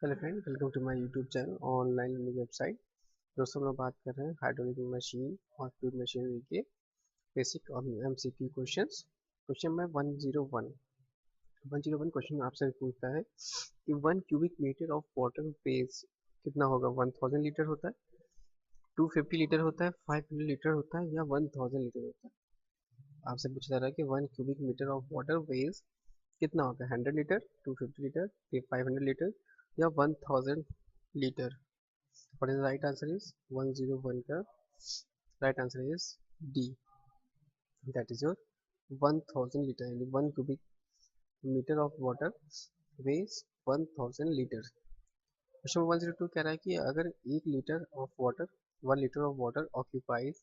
Hello friend, welcome to my YouTube channel online learning website. दोस्तों, हम लोग बात कर रहे हैं हाइड्रोलिक मशीन और फ्लूइड मशीनरी के बेसिक और MCQ questions. Question number 101 question आपसे पूछता है कि 1 cubic metre of water weighs कितना होगा। 1000 लीटर होता है, 250 लीटर होता है, 500 लीटर होता है या 1000 लीटर होता है। आपसे पूछा जा रहा है कि 1 cubic metre of water weighs कितना होगा। 100 लीटर, 250 लीटर, 500 लीटर या 1000 litre. What is the right answer is 101 का right answer is D, that is your 1000 litre यानी 1 cubic metre of water weighs 1000 litre. Question 102 कह रहा है कि अगर 1 litre of water 1 litre of water occupies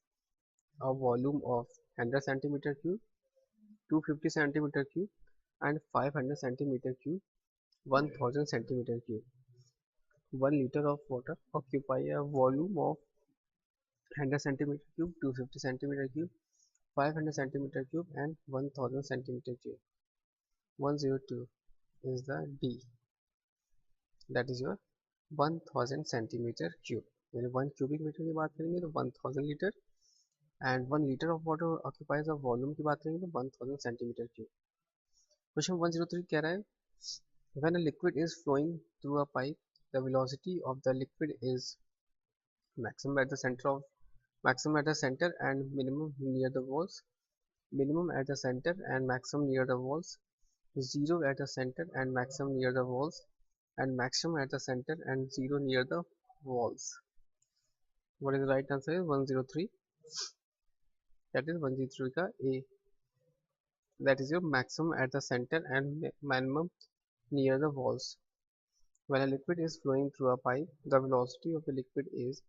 a volume of 100 centimetre cube, 250 centimetre cube and 500 centimetre cube, 1000 centimetre cube. 1 liter of water occupy a volume of 100 centimeter cube, 250 centimeter cube, 500 centimeter cube and 1000 centimeter cube. 102 is the D, that is your 1000 centimeter cube. यानी 1 cubic metre की बात करेंगे तो 1000 litre and 1 litre of water occupies of volume की बात करेंगे तो 1000 centimetre cube. Question 103 कह रहा है when a liquid is flowing through a pipe, the velocity of the liquid is maximum at the center and minimum near the walls, minimum at the center and maximum near the walls, zero at the center and maximum near the walls, and maximum at the center and zero near the walls. What is the right answer is 103, that is 103 का A, that is your maximum at the center and minimum near the walls. When a liquid is flowing through a pipe, the velocity of the liquid is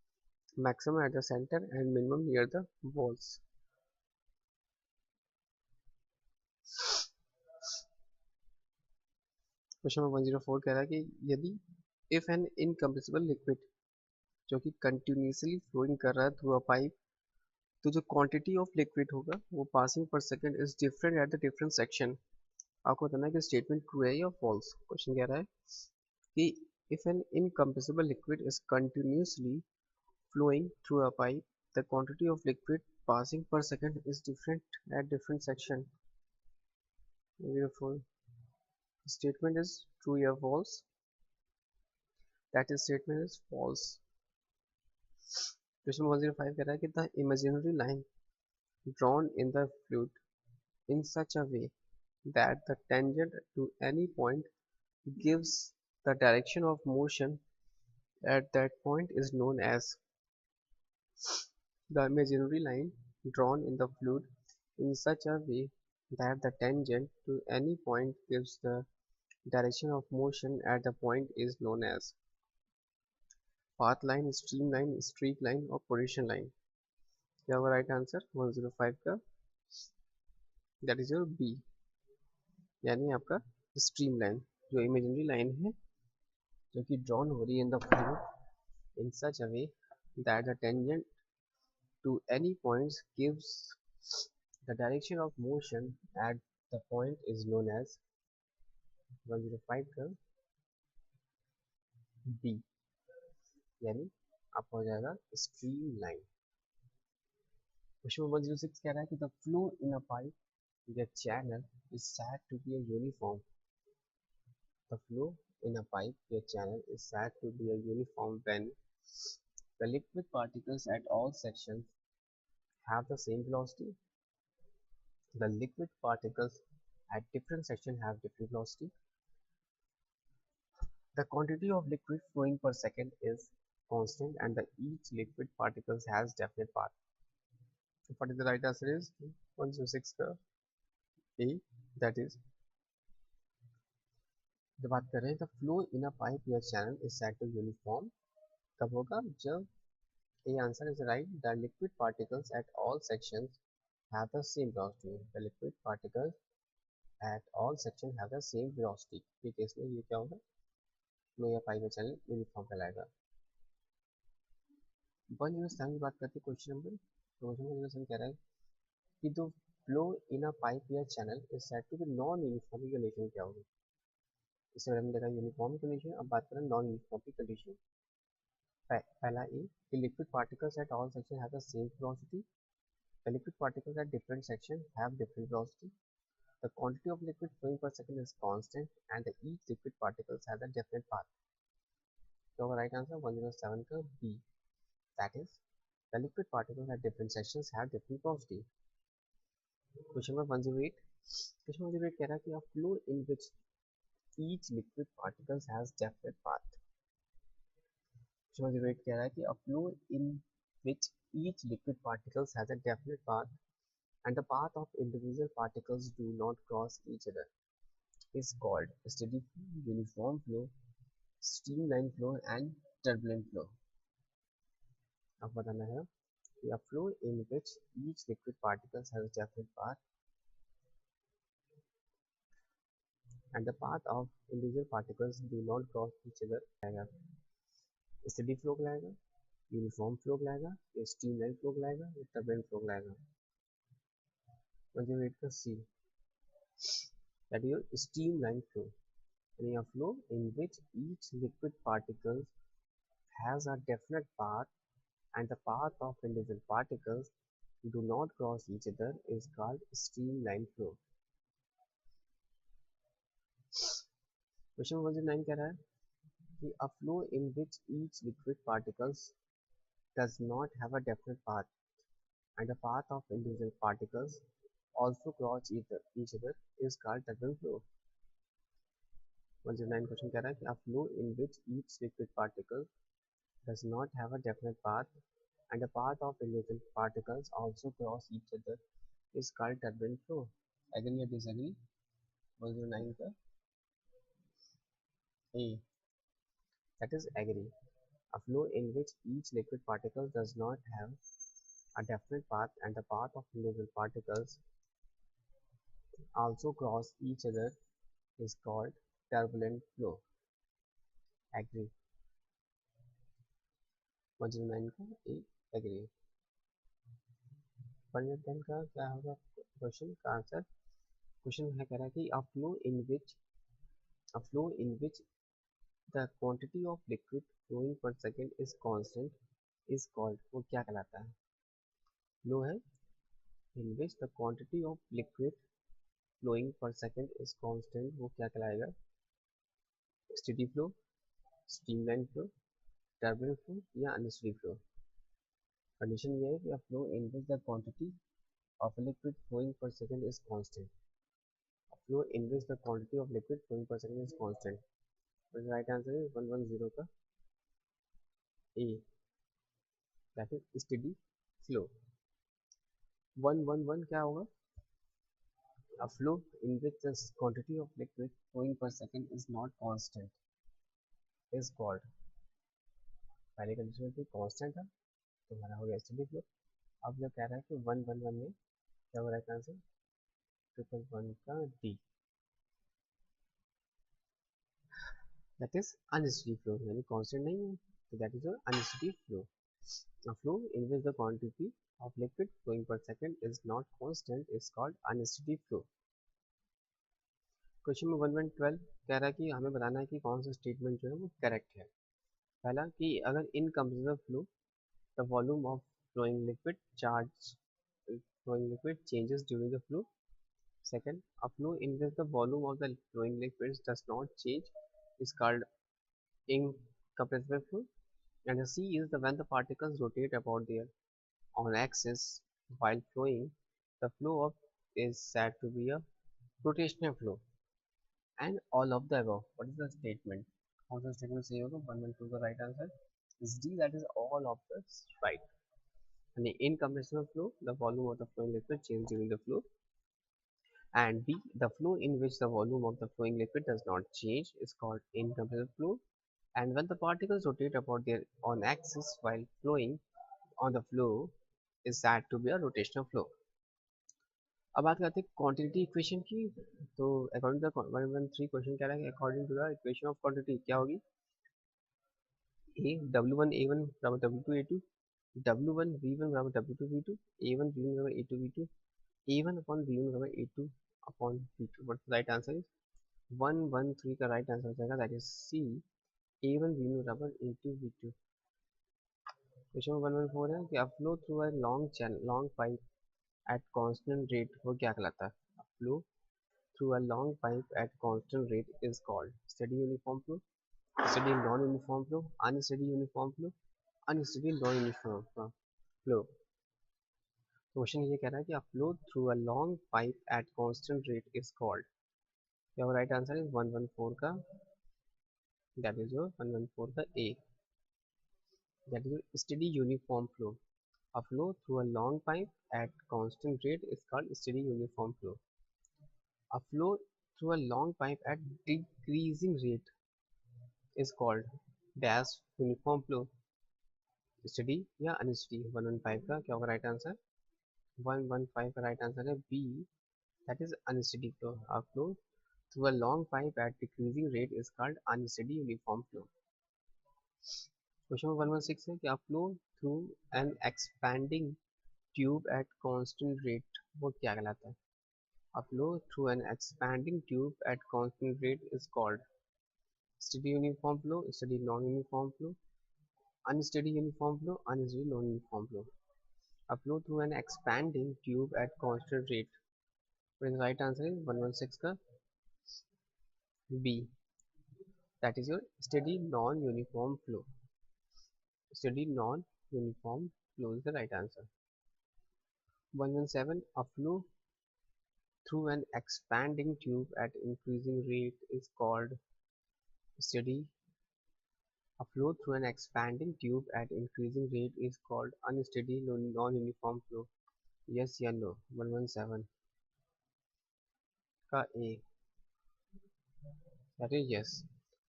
maximum at the center and minimum near the walls. Question number 104 कह रहा है कि यदि if an incompressible liquid जो कि continuously flowing कर रहा है थ्रू अ पाइप, तो जो क्वांटिटी ऑफ लिक्विड होगा वो पासिंग पर second is different at the different section. आपको बताना है कि स्टेटमेंट ट्रू है या फॉल्स। क्वेश्चन कह रहा है कि if an incompressible liquid is continuously flowing through a pipe, the quantity of liquid passing per second is different at different section. Therefore, statement is true or false. That is statement is false. Question 105 कह रहा है कि the imaginary line drawn in the fluid in such a way that the tangent to any point gives the direction of motion at that point is known as. The imaginary line drawn in the fluid in such a way that the tangent to any point gives the direction of motion at the point is known as path line, streamline, streak line और position line। क्या होगा right answer 105 का, that is your B, यानी आपका stream line जो imaginary line है जो कि ड्रॉन हो रही है in the fluid in such a way that the tangent to any points gives the direction of motion at the point is known as 105 का B, यानी आपका हो जाएगा स्ट्रीम लाइन। क्वेश्चन 106 कह रहा है कि the flow in a pipe या channel is said to be a uniform. The flow in a pipe or channel is said to be a uniform when the liquid particles at all sections have the same velocity. The liquid particles at different sections have different velocity. The quantity of liquid flowing per second is constant and each liquid particles has definite path. So what is the right answer is 106 का A, that is जब बात कर रहे हैं the flow in a pipe or channel is said to uniform, कब होगा जब A answer is right, the liquid particles at all sections have the same velocity. The liquid particles at all sections have the same velocity। ये case में ये क्या होगा, flow या pipe या चैनल यूनिफॉर्म कहलाएगा। 107 की बात करते हैं क्वेश्चन नंबर। क्वेश्चन नंबर 107 कह रहा है कि the flow in a pipe या channel is said to be non uniform. Relation क्या होगी, इससे पहले हमने देखा यूनिफॉर्म कंडीशन, अब बात करें नॉन यूनिफॉर्म की कंडीशन। पहला ए, the liquid particles at all sections have the same velocity. The liquid particles at different sections have different velocity. The quantity of liquid flowing per second is constant, and each liquid particles has a definite path. So our right answer 107 का B. That is, the liquid particles at different sections have different velocity. Question number 108. Question 108 कह रहा है कि a flow in which each liquid particles has definite path. Question 108 कह रहा है कि a flow in which each liquid particles has a definite path and the path of individual particles do not cross each other is called steady flow, uniform flow, streamline flow and turbulent flow. अब बताना है कि a flow in which each liquid particles has a definite path and the path of individual particles do not cross each other आएगा steady flow कहलाएगा, uniform flow कहलाएगा, या streamline flow कहलाएगा, या turbulent flow कहलाएगा. 108 का C, that is your streamline flow, यानी a flow in which each liquid particle has a definite path and the path of individual particles do not cross each other is called streamline flow. Question 109 कह रहा है कि a flow in which each liquid particles does not have a definite path and the path of individual particles also cross each other is called turbulent flow. 109 question कह रहा है कि a flow in which each liquid particle does not have a definite path and the path of individual particles also cross each other is called turbulent flow. Agree or disagree? 109 का A, that is agree. A flow in which each liquid particle does not have a definite path and the path of individual particles also cross each other is called turbulent flow. Agree. 109 का A, agree. 110 का क्या होगा question का answer? Question है कह रहा है कि a flow in which the quantity of liquid flowing per second is constant is called, वो क्या कहलाता है? फ्लो है in which the quantity of liquid flowing per second is constant, वो क्या कहलाएगा? Steady flow, streamline flow, turbulent flow या unsteady flow. Condition ये है कि a flow in which the quantity of liquid flowing per second is constant. A flow in which the quantity of liquid flowing per second is constant. The right answer is 110 का A, that is steady flow. 111 क्या होगा? A flow in which the quantity of liquid flowing per second is not constant is called. पहले condition थी constant था तो हमारा हो गया स्टेडी फ्लो. अब जब कह रहा है कि 111 में क्या हो रहा है आंसर? 111 का D, that is unsteady flow, यानी कांस्टेंट नहीं है तो that is unsteady flow. A flow in which the quantity of liquid flowing per second is not constant is called unsteady flow. Question number 112 कह रहा है कि हमें बताना है कि कौन सा स्टेटमेंट जो है वो करेक्ट है. पहला कि अगर in compressor flow the volume of flowing liquid changes during the flow. Second, a flow in which the volume of the flowing liquids does not change is called incompressible flow. And the C is the when the particles rotate about their on axis while flowing, the flow of is said to be a rotational flow. And all of the above. What is the statement? How the statement say होगा? 112 the right answer is D, that is all of the right. And the incompressible flow, the volume of the flowing liquid changes during the flow. And B, the flow in which the volume of the flowing liquid does not change is called incompressible flow. And when the particles rotate about their on axis while flowing on the flow is said to be a rotational flow. अब बात करते हैं quantity equation की. तो according to 113 question कह रहा है कि according to the equation of quantity क्या होगी? ए W1 A1 बराबर W2 A2, W1 V1 बराबर W2 V2, A1 V1 बराबर A2 V2, A1 upon V1 बराबर A2 upon V2. What the right answer is 113 का राइट आंसर हो जाएगा, that is C, A1 B1 बराबर A2 B2। क्वेश्चन 114 है कि flow through a long pipe at constant rate वो क्या कहलाता है? Flow through a long pipe at constant rate is called steady uniform flow, steady non uniform flow, unsteady uniform flow, unsteady non uniform flow. Question ये कह रहा है कि flow through a long pipe at constant rate is called, क्या right answer है 114 का, that is your 114 का A, that is steady uniform flow. A flow through a long pipe at constant rate is called steady uniform flow. A flow through a long pipe at decreasing rate is called dash uniform flow. Steady या unsteady? 115 का क्या होगा right answer? 115 का right answer है B, that is unsteady flow. A flow through a long pipe at decreasing rate is called unsteady uniform flow. Question 116 है कि a flow through an expanding tube at constant rate वो क्या कहलाता है? A flow through an expanding tube at constant rate is called steady uniform flow, steady non-uniform flow, unsteady uniform flow, unsteady non-uniform flow. A flow through an expanding tube at constant rate. What is the right answer is 116 का B. That is your steady non-uniform flow. Steady non-uniform flow is the right answer. 117. A flow through an expanding tube at increasing rate is called steady. A flow through an expanding tube at increasing rate is called unsteady non-uniform flow. Yes या no? 117 का A. That is yes.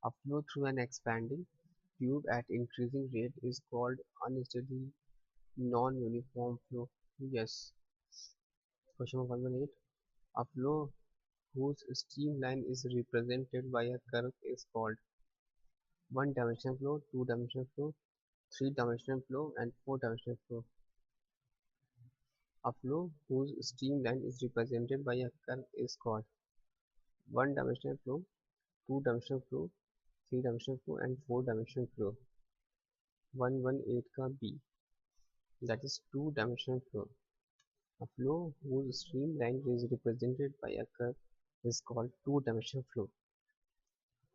A flow through an expanding tube at increasing rate is called unsteady non-uniform flow. Yes. Question number 118. A flow whose streamline is represented by a curve is called one-dimensional flow, two-dimensional flow, three-dimensional flow, and four-dimensional flow. A flow whose streamline is represented by a curve is called one-dimensional flow, two-dimensional flow, three-dimensional flow, and four-dimensional flow. 118 का B, that is two-dimensional flow. A flow whose streamline is represented by a curve is called two-dimensional flow.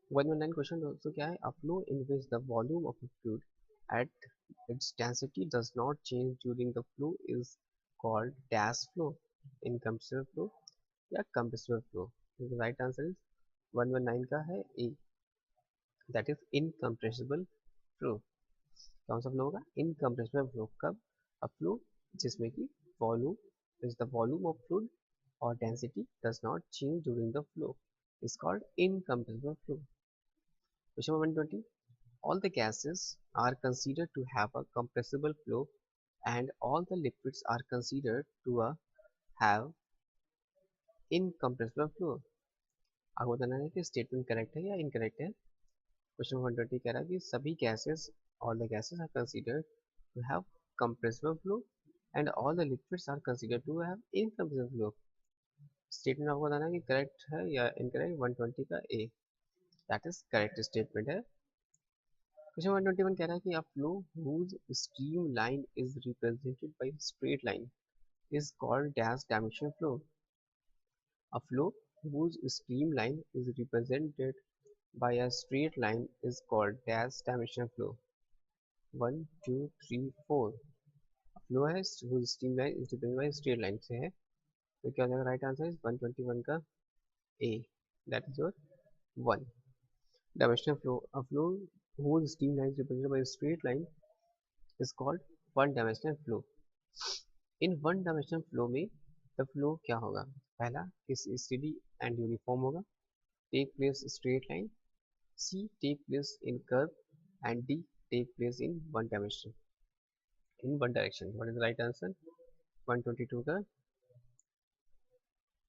119 question also क्या है? A flow in which the volume of a fluid at its density does not change during the flow is called dash flow, incompressible flow या compressible flow. The right answer is 119 का है A, that is incompressible flow. कौन सा flow होगा? Incompressible flow. कब? A flow जिसमें कि volume is the volume of fluid और density does not change during the flow is called incompressible flow. Question number 120. All the gases are considered to have a compressible flow and all the liquids are considered to have incompressible flow. आपको बताना है कि statement correct है या incorrect है. Question 120 कह रहा है कि सभी gases, all the gases are considered to have compressible flow and all the liquids are considered to have incompressible flow. Statement आपको बताना है कि करेक्ट है या इनकरेक्ट. 120 का A, that is correct statement है. क्वेश्चन 121 कह रहा है कि a flow whose streamline is represented by a straight line is called dash dimensional flow. A flow whose streamline is represented by a straight line is called dash dimensional flow. 1 2 3 4. Flow है whose streamline is represented by straight line से है, तो क्या हो जाएगा? Right answer is 121 का A, that is your 1 dimensional flow. A flow whose streamline is represented by a straight line is called one dimensional flow. In one dimensional flow में the flow क्या होगा? पहला इस स्टेडी एंड यूनिफॉर्म होगा, take place straight line, C take place in curve and D take place in one dimension, in one direction. What is the right answer? 122 का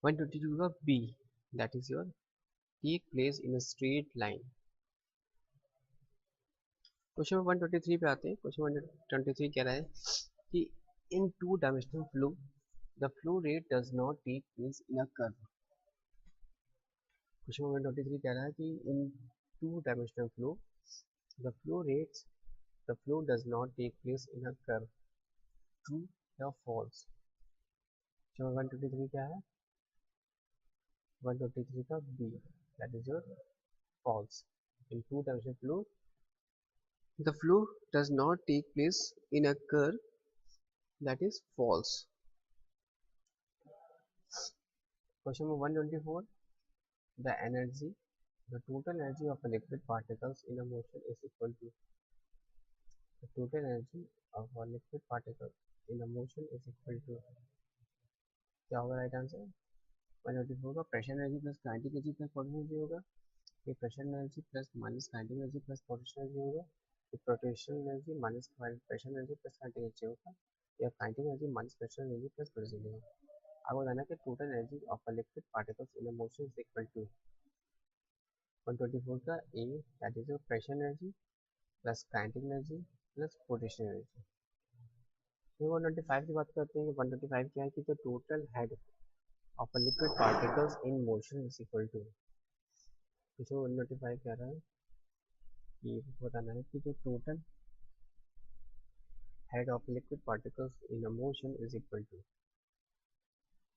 122 का B, that is your take place in a straight line. Question 123 पे आते हैं. Question 123 कह रहा है कि in two dimensional flow the flow rate does not take place in a curve. Question number 23 कह रहा है कि in two dimensional flow the flow rates the flow does not take place in a curve, true या false. Question 123 क्या है? 123 का B, that is your false. In two-dimensional flow, the flow does not take place in a curve, that is false. Question number 124. The energy, the total energy of a liquid particles in a motion is equal to the total energy of a liquid particle in a motion is equal to क्या होगा right answer? 124 का pressure energy plus kinetic energy plus potential energy होगा। ये pressure energy plus minus kinetic energy plus potential energy होगा। ये potential energy minus pressure energy plus kinetic energy होगा, या kinetic energy minus pressure energy plus potential energy. आपको बताना कि total energy of a liquid particles in a motion is equal to 124 का A, that is pressure energy plus kinetic energy plus potential energy. फिर 125 की बात करते हैं कि 125 क्या है कि the total head of a liquid particles in motion is equal to, जो 125 कह रहा है कि बताना है कि जो total head of liquid particles in a motion is equal to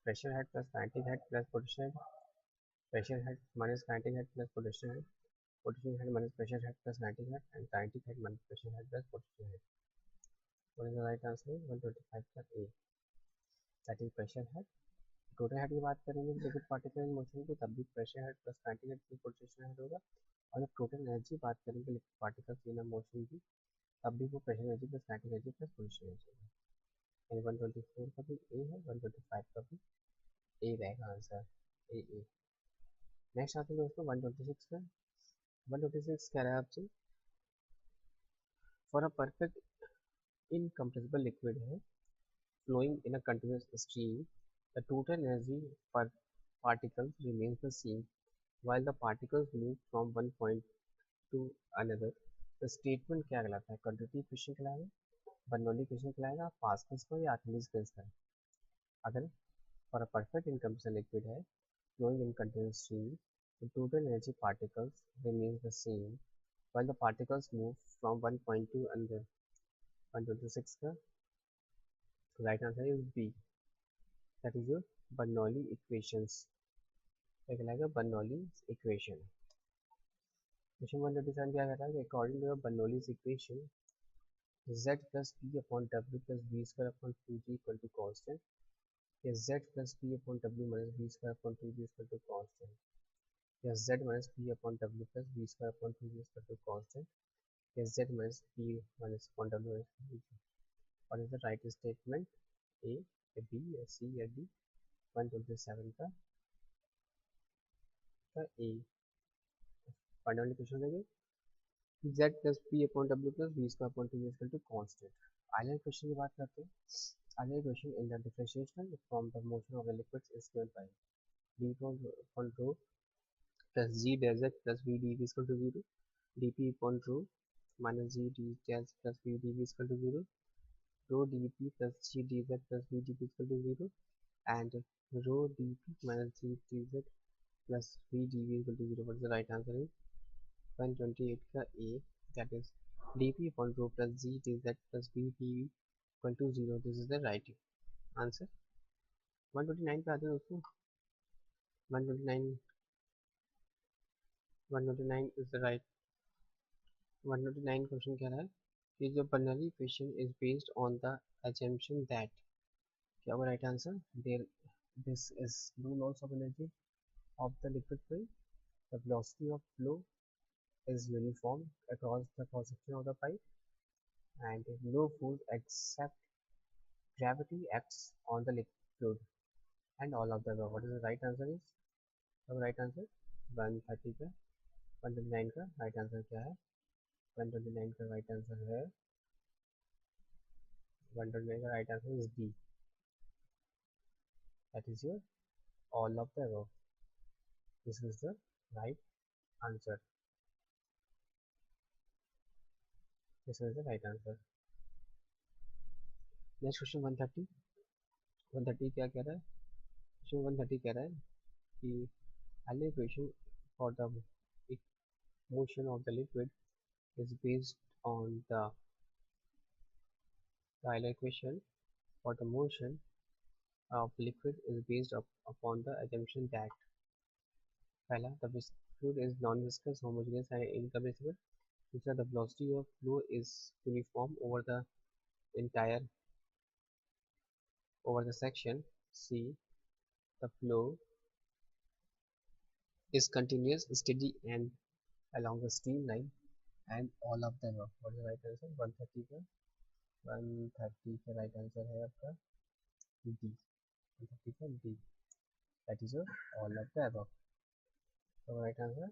pressure head plus kinetic head plus potential head, pressure head minus kinetic head plus potential head, potential head minus pressure head plus kinetic head, and kinetic head minus pressure head plus potential head. What is the right answer? 125 का A, that is pressure head. Total head की बात करेंगे liquid particle in motion की, तब भी pressure head plus kinetic head plus potential head होगा। और जब टोटल एनर्जी बात करेंगे लिक्विड पार्टिकल्स इन मोशन की, तब भी वो pressure energy plus kinetic energy plus potential energy होगा। यानी 124 का भी ए है, 125 का भी ए रहेगा आंसर, ए। नेक्स्ट आते हैं दोस्तों 126 का। 126 कह रहा है आपसे for a perfect incompressible liquid है flowing in a continuous stream, the total energy per particle remains the same while the particles move from one point to another. The statement क्या कहलाता है? क्वाड्रेटिक इक्वेशन कहलाएगा, Bernoulli equation कहलाएगा, Pascal's का या Archimedes का। अगर for a perfect incompressible liquid है flowing in continuous stream, the total energy particles remains the same while the particles move from one point to another. 126 का right answer is B, that is your Bernoulli equations. क्या कहलाएगा? Bernoulli equation. Question 127 क्या कहता है कि according to Bernoulli's equation z plus p upon w plus v square upon 2g equal to constant, या z plus p upon w minus v square upon 2g equal to constant, या z minus p upon w plus v square upon 2g equal to constant, या z minus p minus upon w minus v। What is the right statement? A, या B, या C, या D? 127 का A। Fundamental question देंगे z plus p upon w plus v square upon 2 is equal to constant। Island question की बात करते हैं। Island question in the differentiation from the motion of the liquids is given by d upon rho plus g del z plus v dv is equal to 0, dp upon rho minus g d del plus v dv is equal to 0, rho dp plus g dz plus v dp is equal to 0, and rho dp minus g dz plus v dv is equal to 0। What is the right answer is 128 का A, that is dp upon rho plus g dz plus v dv equal to 0। This is the right answer। 129 पे आते हैं दोस्तों। 129 is the right। 129 question कह रहा है कि जो Bernoulli equation is based on the assumption that, क्या होगा right answer? There this is no loss of energy of the liquid fluid, the velocity of flow is uniform across the cross section of the pipe, and no force except gravity acts on the liquid fluid, and all of the above। What is the right answer is? the right answer 130 का 129 का right answer क्या है? 129 का right answer है 129 का right answer is D, that is your all of the above। This is the right answer। This is the right answer। Next question 130। 130 क्या कह रहा है? क्वेश्चन 130 कह रहा है कि island equation for the motion of the liquid is based on the Euler equation for the motion of liquid is based upon the assumption that the fluid is non-viscous, homogeneous, and incompressible. Thus, the velocity of flow is uniform entire over the section. C. The flow is continuous, steady, and along the streamline, and all of them. What is the right answer? 130 का 130 का right answer है आपका D. 130 का D. That is all of the above. So right answer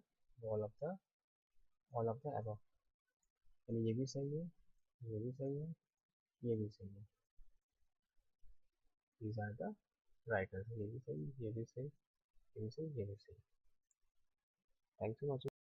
all of the above. यानी ये भी सही है, ये भी सही है, ये भी सही है. These are the right answer. ये भी सही, ये भी सही, ये भी सही, ये भी सही. Thanks for watching.